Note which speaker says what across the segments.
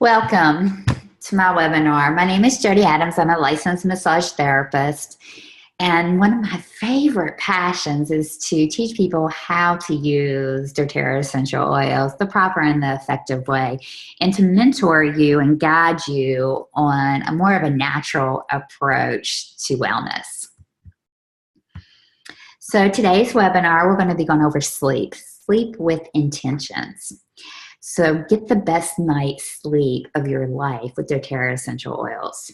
Speaker 1: Welcome to my webinar. My name is Jody Adams. I'm a licensed massage therapist. And one of my favorite passions is to teach people how to use doTERRA essential oils the proper and the effective way, and to mentor you and guide you on a more of a natural approach to wellness. So today's webinar, we're going to be going over sleep with intentions. So get the best night's sleep of your life with doTERRA essential oils.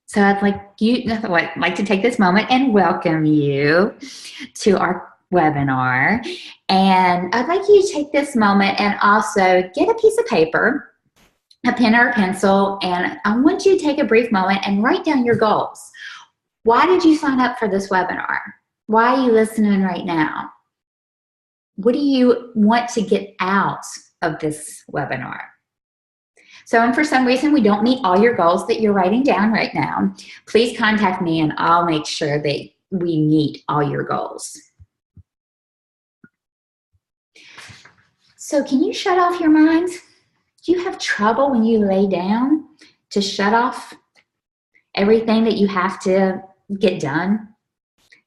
Speaker 1: So I'd like to take this moment and welcome you to our webinar. And I'd like you to take this moment and also get a piece of paper, a pen or a pencil, and I want you to take a brief moment and write down your goals. Why did you sign up for this webinar? Why are you listening right now? What do you want to get out of this webinar? So if for some reason we don't meet all your goals that you're writing down right now, please contact me and I'll make sure that we meet all your goals. So can you shut off your mind? Do you have trouble when you lay down to shut off everything that you have to get done?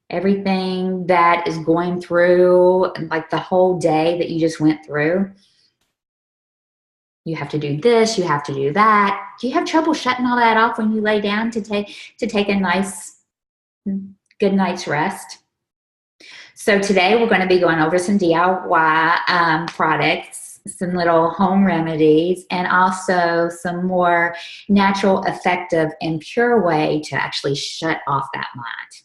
Speaker 1: Everything that is going through, like the whole day that you just went through. You have to do this, you have to do that. Do you have trouble shutting all that off when you lay down to take a nice, good night's rest? So today we're going to be going over some DIY products, some little home remedies, and also some more natural, effective, and pure way to actually shut off that mind.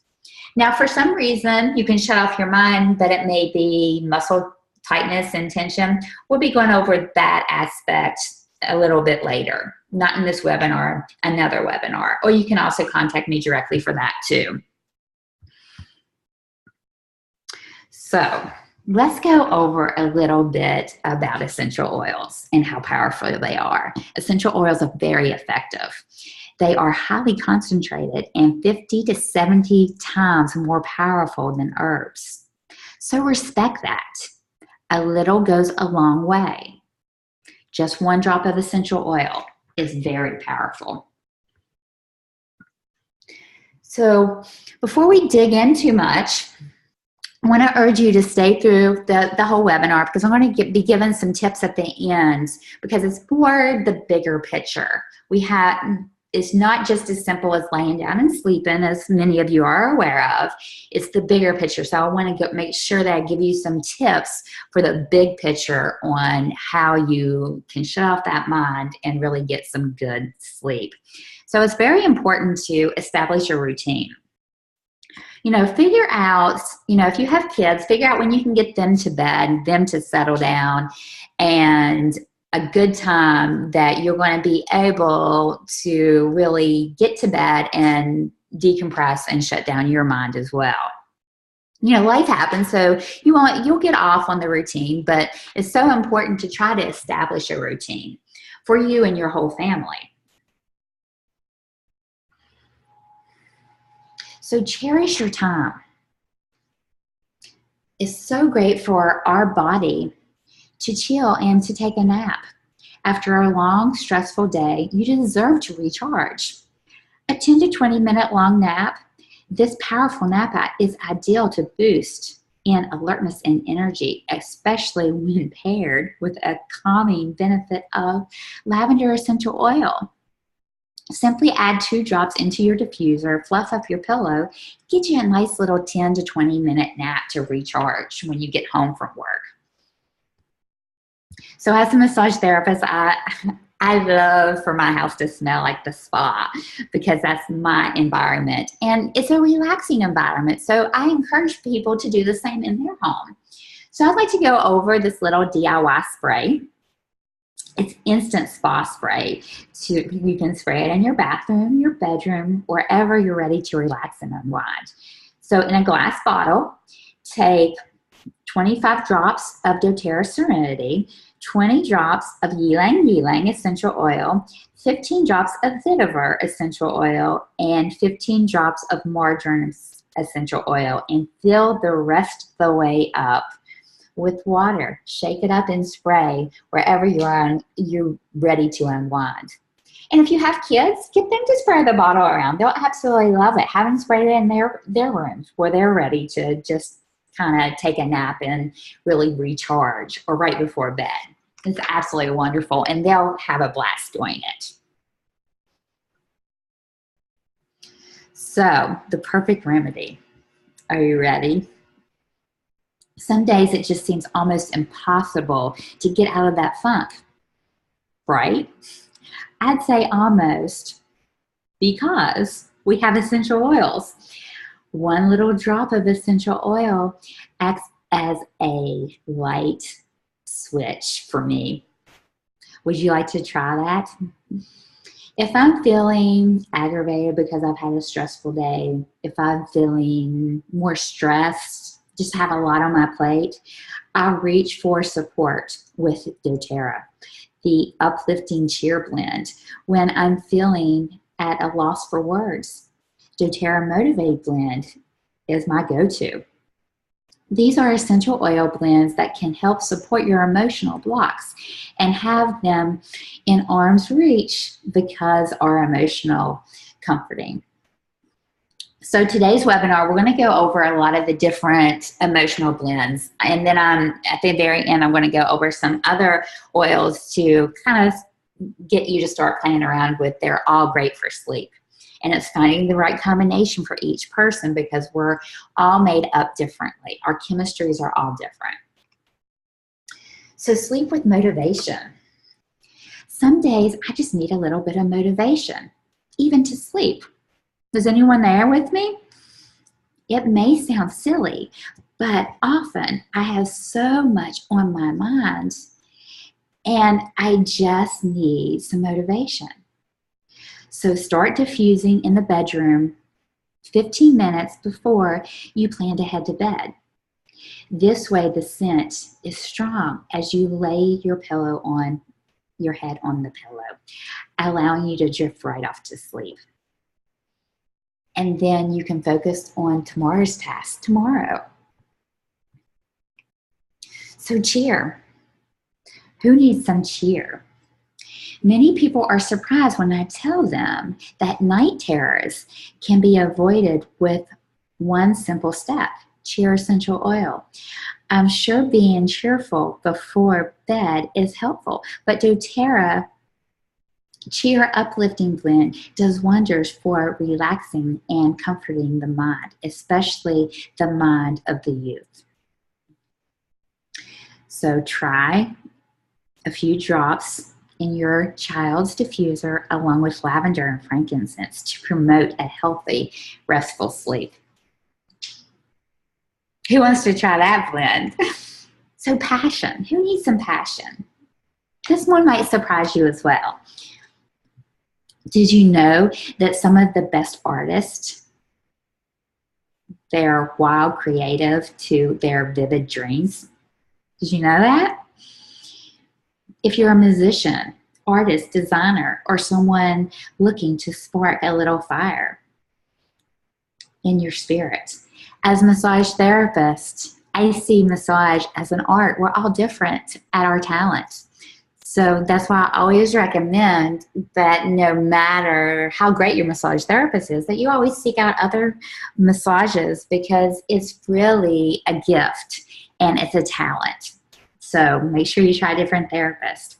Speaker 1: Now, for some reason, you can shut off your mind, but it may be muscle tightness and tension. We'll be going over that aspect a little bit later, not in this webinar, another webinar, or you can also contact me directly for that too. So let's go over a little bit about essential oils and how powerful they are. Essential oils are very effective. They are highly concentrated and 50 to 70 times more powerful than herbs. So respect that. A little goes a long way. Just one drop of essential oil is very powerful. So before we dig in too much, I want to urge you to stay through the whole webinar, because I'm going to be giving some tips at the end, because it's more the bigger picture. It's not just as simple as laying down and sleeping, as many of you are aware of. It's the bigger picture. So I want to make sure that I give you some tips for the big picture on how you can shut off that mind and really get some good sleep. So it's very important to establish a routine. Figure out, if you have kids, figure out when you can get them to bed, them to settle down, and a good time that you're going to be able to really get to bed and decompress and shut down your mind as well. Life happens, so you'll get off on the routine, but it's so important to try to establish a routine for you and your whole family. So cherish your time. It's so great for our body to chill and to take a nap. After a long, stressful day, you deserve to recharge. A 10 to 20 minute long nap, this powerful nap is ideal to boost in alertness and energy, especially when paired with a calming benefit of lavender essential oil. Simply add 2 drops into your diffuser, fluff up your pillow, get you a nice little 10 to 20 minute nap to recharge when you get home from work. So as a massage therapist, I love for my house to smell like the spa, because that's my environment. And it's a relaxing environment. So I encourage people to do the same in their home. So I'd like to go over this little DIY spray. It's instant spa spray. So you can spray it in your bathroom, your bedroom, wherever you're ready to relax and unwind. So in a glass bottle, take 25 drops of doTERRA Serenity, 20 drops of Ylang Ylang essential oil, 15 drops of vetiver essential oil, and 15 drops of marjoram essential oil, and fill the rest of the way up with water. Shake it up and spray wherever you are and you're ready to unwind. And if you have kids, get them to spray the bottle around. They'll absolutely love it. Have them spray it in their rooms where they're ready to just kind of take a nap and really recharge, or right before bed. It's absolutely wonderful, and they'll have a blast doing it. So, the perfect remedy. Are you ready? Some days it just seems almost impossible to get out of that funk, right? I'd say almost, because we have essential oils. One little drop of essential oil acts as a light switch for me. Would you like to try that? If I'm feeling aggravated because I've had a stressful day, if I'm feeling more stressed, just have a lot on my plate, I'll reach for support with doTERRA, the uplifting cheer blend. When I'm feeling at a loss for words, doTERRA Motivate blend is my go-to. These are essential oil blends that can help support your emotional blocks and have them in arm's reach because are emotional comforting. So today's webinar, we're going to go over a lot of the different emotional blends. And then at the very end, I'm going to go over some other oils to kind of get you to start playing around with. They're all great for sleep. And it's finding the right combination for each person because we're all made up differently. Our chemistries are all different. So sleep with motivation. Some days I just need a little bit of motivation, even to sleep. Is anyone there with me? It may sound silly, but often I have so much on my mind and I just need some motivation. So start diffusing in the bedroom 15 minutes before you plan to head to bed. This way the scent is strong as you lay your pillow on your head on the pillow, allowing you to drift right off to sleep. And then you can focus on tomorrow's task tomorrow. So cheer. Who needs some cheer? Many people are surprised when I tell them that night terrors can be avoided with one simple step, cheer essential oil. I'm sure being cheerful before bed is helpful, but doTERRA Cheer Uplifting Blend does wonders for relaxing and comforting the mind, especially the mind of the youth. So try a few drops in your child's diffuser along with lavender and frankincense to promote a healthy, restful sleep. Who wants to try that blend? So passion. Who needs some passion? This one might surprise you as well. Did you know that some of the best artists, they're wild creative to their vivid dreams? Did you know that? If you're a musician, artist, designer, or someone looking to spark a little fire in your spirit. As a massage therapist, I see massage as an art. We're all different at our talents. So that's why I always recommend that no matter how great your massage therapist is, that you always seek out other massages because it's really a gift and it's a talent. So make sure you try a different therapist.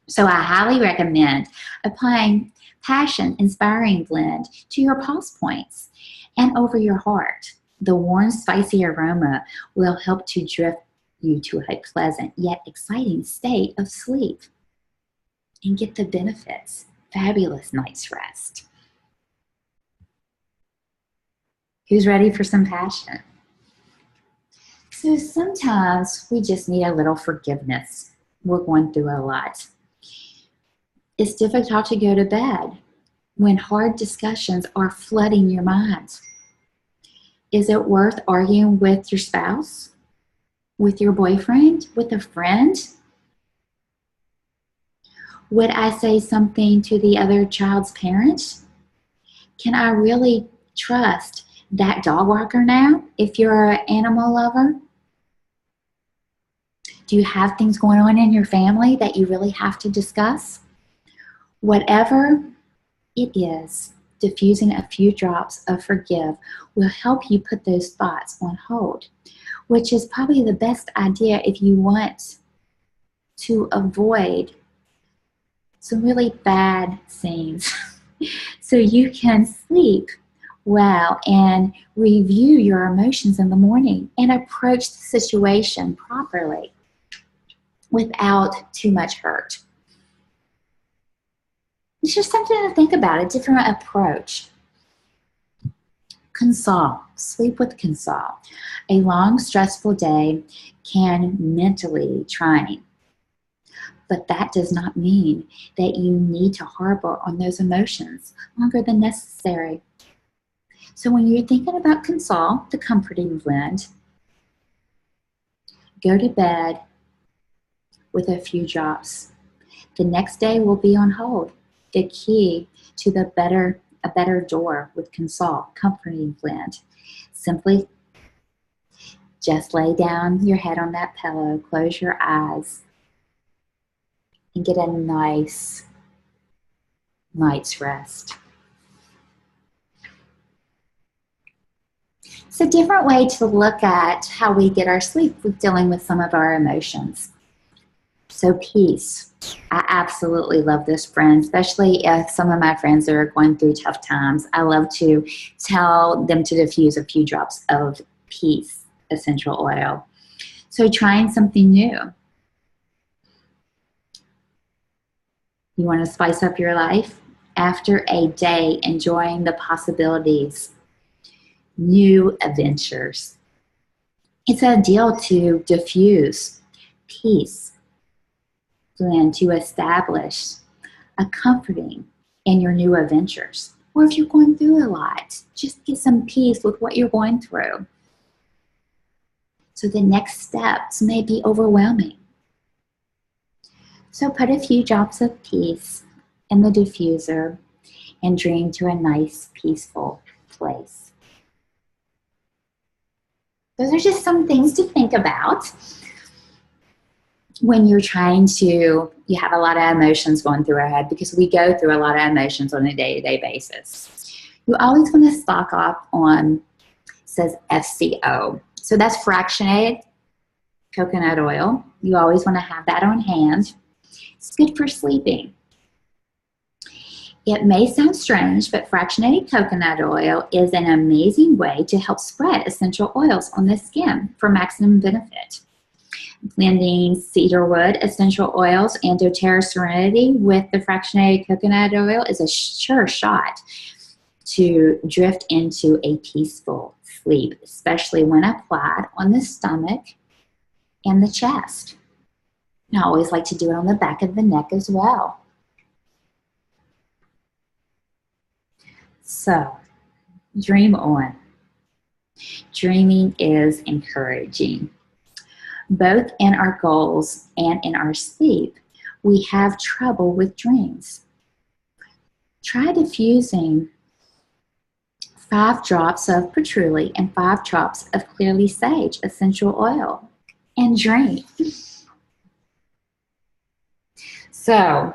Speaker 1: So I highly recommend applying Passion Inspiring Blend to your pulse points and over your heart. The warm, spicy aroma will help to drift you to a pleasant yet exciting state of sleep and get the benefits. Fabulous night's rest. Who's ready for some passion? So sometimes we just need a little forgiveness. We're going through a lot. It's difficult to go to bed when hard discussions are flooding your mind. Is it worth arguing with your spouse, with your boyfriend, with a friend? Would I say something to the other child's parent? Can I really trust that dog walker now if you're an animal lover? Do you have things going on in your family that you really have to discuss? Whatever it is, diffusing a few drops of forgive will help you put those thoughts on hold, which is probably the best idea if you want to avoid some really bad scenes so you can sleep well and review your emotions in the morning and approach the situation properly without too much hurt. It's just something to think about, a different approach. Console, sleep with console. A long, stressful day can mentally drain, but that does not mean that you need to harbor on those emotions longer than necessary. So when you're thinking about console, the comforting blend, go to bed with a few drops. The next day will be on hold. The key to a better door with console, comforting blend. Simply just lay down your head on that pillow, close your eyes, and get a nice night's rest. It's a different way to look at how we get our sleep with dealing with some of our emotions. So peace. I absolutely love this, friend, especially if some of my friends are going through tough times. I love to tell them to diffuse a few drops of peace essential oil. So trying something new. You want to spice up your life? After a day enjoying the possibilities, new adventures, it's ideal to diffuse peace blend to establish a comforting in your new adventures. Or if you're going through a lot, just get some peace with what you're going through. So the next steps may be overwhelming. So put a few drops of peace in the diffuser and dream to a nice, peaceful place. Those are just some things to think about when you're you have a lot of emotions going through our head, because we go through a lot of emotions on a day-to-day basis. You always want to stock up on, it says FCO. So that's fractionated coconut oil. You always want to have that on hand. It's good for sleeping. It may sound strange, but fractionated coconut oil is an amazing way to help spread essential oils on the skin for maximum benefit. Blending cedarwood essential oils and doTERRA Serenity with the fractionated coconut oil is a sure shot to drift into a peaceful sleep, especially when applied on the stomach and the chest. And I always like to do it on the back of the neck as well. So, dream on. Dreaming is encouraging. Both in our goals and in our sleep, we have trouble with dreams. Try diffusing 5 drops of patchouli and 5 drops of clearly sage essential oil and dream. So,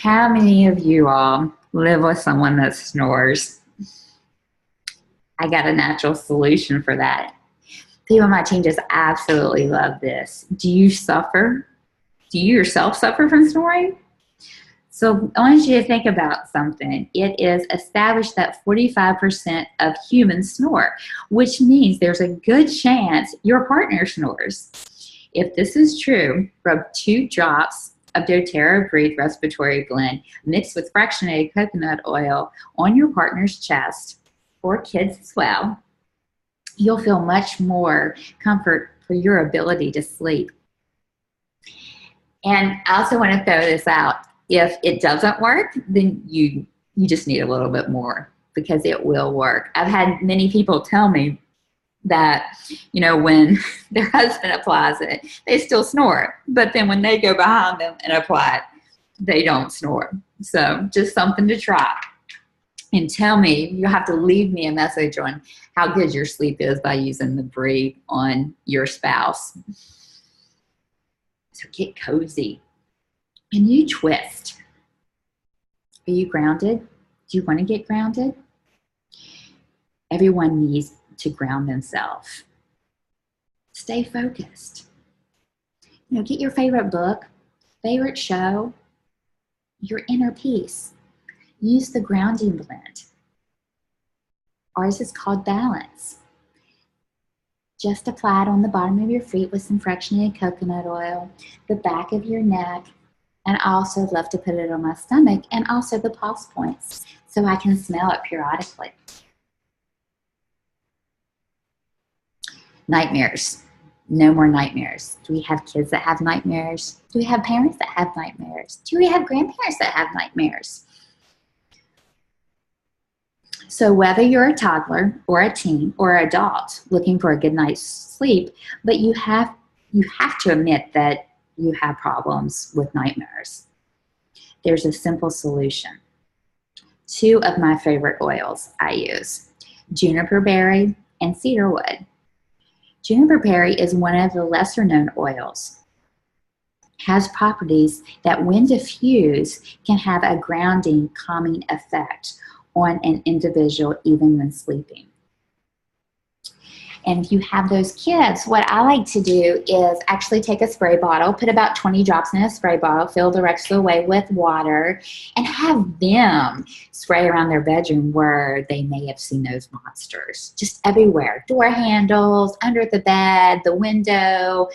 Speaker 1: how many of you all live with someone that snores? I got a natural solution for that. People on my team just absolutely love this. Do you suffer? Do you yourself suffer from snoring? So I want you to think about something. It is established that 45% of humans snore, which means there's a good chance your partner snores. If this is true, rub 2 drops of doTERRA Breathe Respiratory Blend mixed with fractionated coconut oil on your partner's chest, or kids as well. You'll feel much more comfort for your ability to sleep. And I also want to throw this out. If it doesn't work, then you just need a little bit more, because it will work. I've had many people tell me that, you know, when their husband applies it, they still snore. But then when they go behind them and apply it, they don't snore. So just something to try. And tell me, you'll have to leave me a message on how good your sleep is by using the Breathe on your spouse. So get cozy and you twist. Are you grounded? Do you want to get grounded? Everyone needs to ground themselves. Stay focused. Get your favorite book, favorite show, your inner peace. Use the grounding blend. Ours is called Balance. Just apply it on the bottom of your feet with some fractionated coconut oil, the back of your neck, and I also love to put it on my stomach and also the pulse points so I can smell it periodically. Nightmares. No more nightmares. Do we have kids that have nightmares? Do we have parents that have nightmares? Do we have grandparents that have nightmares? So whether you're a toddler or a teen or an adult looking for a good night's sleep, but you have to admit that you have problems with nightmares. There's a simple solution. 2 of my favorite oils I use, juniper berry and cedarwood. Juniper berry is one of the lesser known oils. Has properties that when diffused can have a grounding, calming effect on an individual even when sleeping. And if you have those kids, what I like to do is actually take a spray bottle, put about 20 drops in a spray bottle, fill the rest of the way with water, and have them spray around their bedroom where they may have seen those monsters. Just everywhere, door handles, under the bed, the window,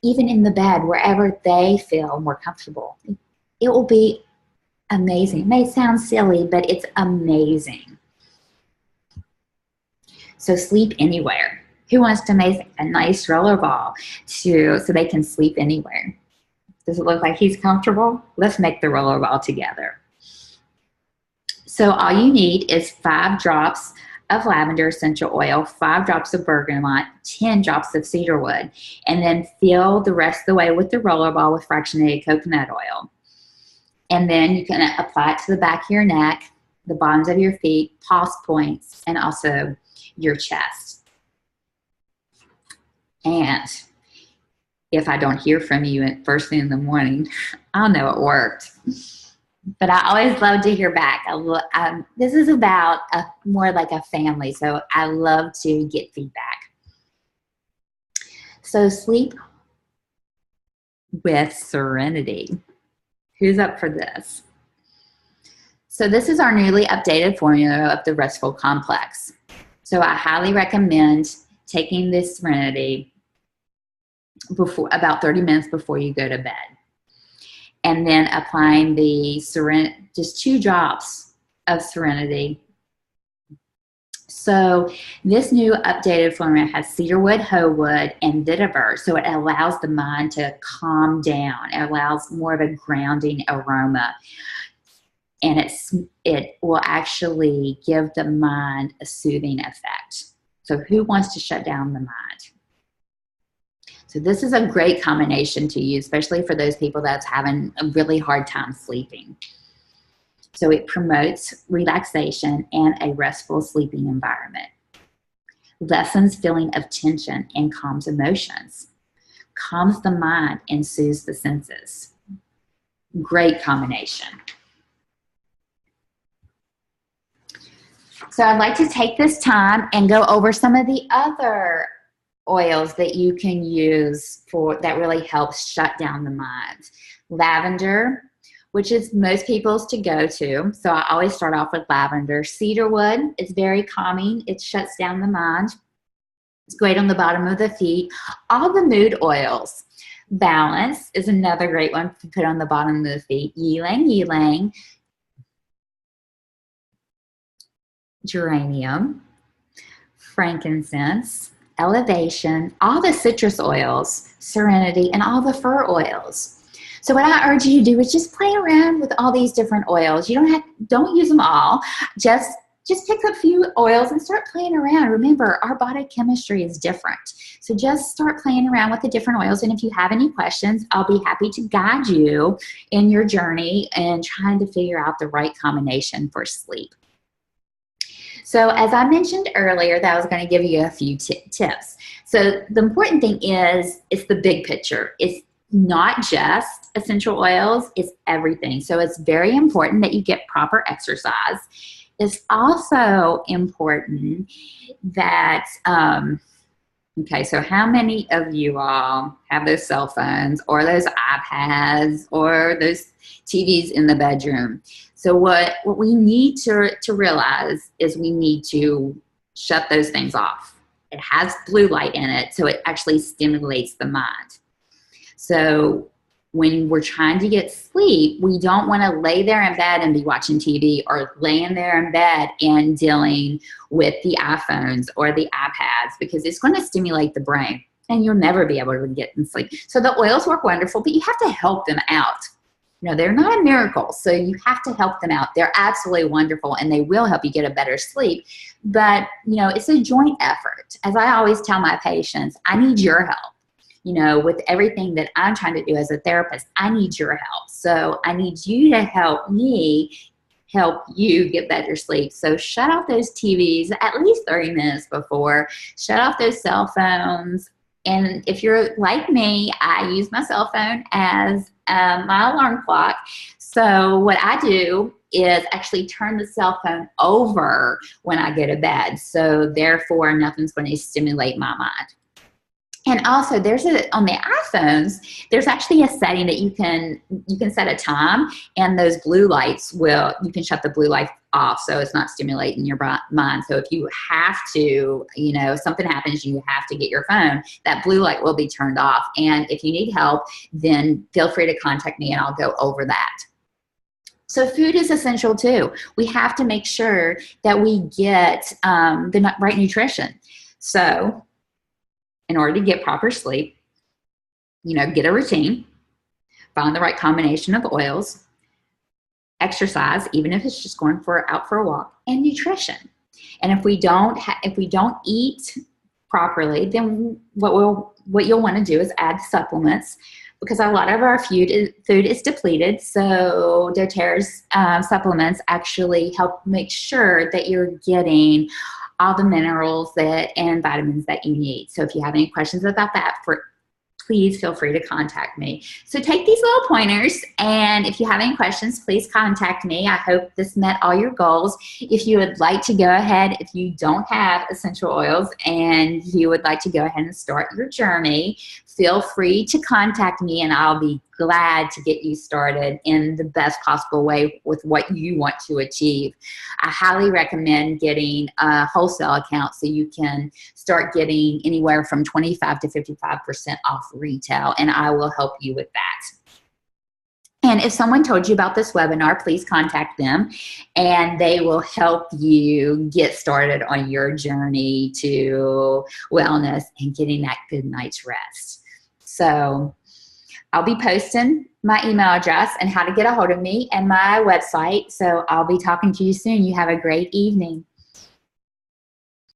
Speaker 1: even in the bed, wherever they feel more comfortable. It will be amazing. It may sound silly, but it's amazing. So sleep anywhere. Who wants to make a nice roller ball so they can sleep anywhere? Does it look like he's comfortable? Let's make the roller ball together. So all you need is 5 drops of lavender essential oil, 5 drops of bergamot, 10 drops of cedarwood, and then fill the rest of the way with the roller ball with fractionated coconut oil. And then you can apply it to the back of your neck, the bottoms of your feet, pulse points, and also your chest. And if I don't hear from you at first thing in the morning, I'll know it worked. But I always love to hear back. This is about more like a family, so I love to get feedback. So sleep with serenity. Who's up for this? So this is our newly updated formula of the Restful Complex. So I highly recommend taking this Serenity about 30 minutes before you go to bed. And then applying the just 2 drops of Serenity. So this new updated formula has cedarwood, hoe wood, and vetiver. So it allows the mind to calm down. It allows more of a grounding aroma. And it will actually give the mind a soothing effect. So who wants to shut down the mind? So this is a great combination to use, especially for those people that's having a really hard time sleeping. So it promotes relaxation and a restful sleeping environment. Lessens feeling of tension and calms emotions. Calms the mind and soothes the senses. Great combination. So I'd like to take this time and go over some of the other oils that you can use that really helps shut down the mind. Lavender, which is most people's to go to. So I always start off with lavender. Cedarwood is very calming. It shuts down the mind. It's great on the bottom of the feet. All the mood oils. Balance is another great one to put on the bottom of the feet. Ylang, geranium, frankincense, elevation, all the citrus oils, serenity, and all the fir oils. So what I urge you to do is just play around with all these different oils. You don't use them all. Just pick a few oils and start playing around. Remember, our body chemistry is different. So just start playing around with the different oils. And if you have any questions, I'll be happy to guide you in your journey and trying to figure out the right combination for sleep. So as I mentioned earlier, that I was going to give you a few tips. So the important thing is, it's the big picture. It's not just essential oils, it's everything. So it's very important that you get proper exercise. It's also important that, okay, so how many of you all have those cell phones or those iPads or those TVs in the bedroom? So what we need to realize is we need to shut those things off. It has blue light in it, so it actually stimulates the mind. So when we're trying to get sleep, we don't want to lay there in bed and be watching TV, or laying there in bed and dealing with the iPhones or the iPads, because it's going to stimulate the brain and you'll never be able to get in sleep. So the oils work wonderful, but you have to help them out. You know, they're not a miracle, so you have to help them out. They're absolutely wonderful, and they will help you get a better sleep. But, you know, it's a joint effort. As I always tell my patients, I need your help. You know, with everything that I'm trying to do as a therapist, I need your help. So I need you to help me help you get better sleep. So shut off those TVs at least 30 minutes before. Shut off those cell phones. And if you're like me, I use my cell phone as my alarm clock. So what I do is actually turn the cell phone over when I go to bed. So therefore, nothing's going to stimulate my mind. And also, on the iPhones, there's actually a setting that you can set a time, and those blue lights you can shut the blue light off, so it's not stimulating your mind. So if you have to, you know, something happens, you have to get your phone, that blue light will be turned off. And if you need help, then feel free to contact me and I'll go over that. So food is essential too. We have to make sure that we get the right nutrition. So in order to get proper sleep, you know, get a routine, find the right combination of oils, exercise, even if it's just going out for a walk, and nutrition. And if we don't eat properly, then what you'll want to do is add supplements, because a lot of our food is depleted. So doTERRA's supplements actually help make sure that you're getting all the minerals and vitamins that you need. So if you have any questions about that, please feel free to contact me. So take these little pointers, and if you have any questions, please contact me. I hope this met all your goals. If you would like to go ahead, if you don't have essential oils and you would like to go ahead and start your journey, feel free to contact me, and I'll be glad to get you started in the best possible way with what you want to achieve. I highly recommend getting a wholesale account so you can start getting anywhere from 25 to 55% off retail, and I will help you with that. And if someone told you about this webinar, please contact them, and they will help you get started on your journey to wellness and getting that good night's rest. So I'll be posting my email address and how to get a hold of me and my website. So I'll be talking to you soon. You have a great evening.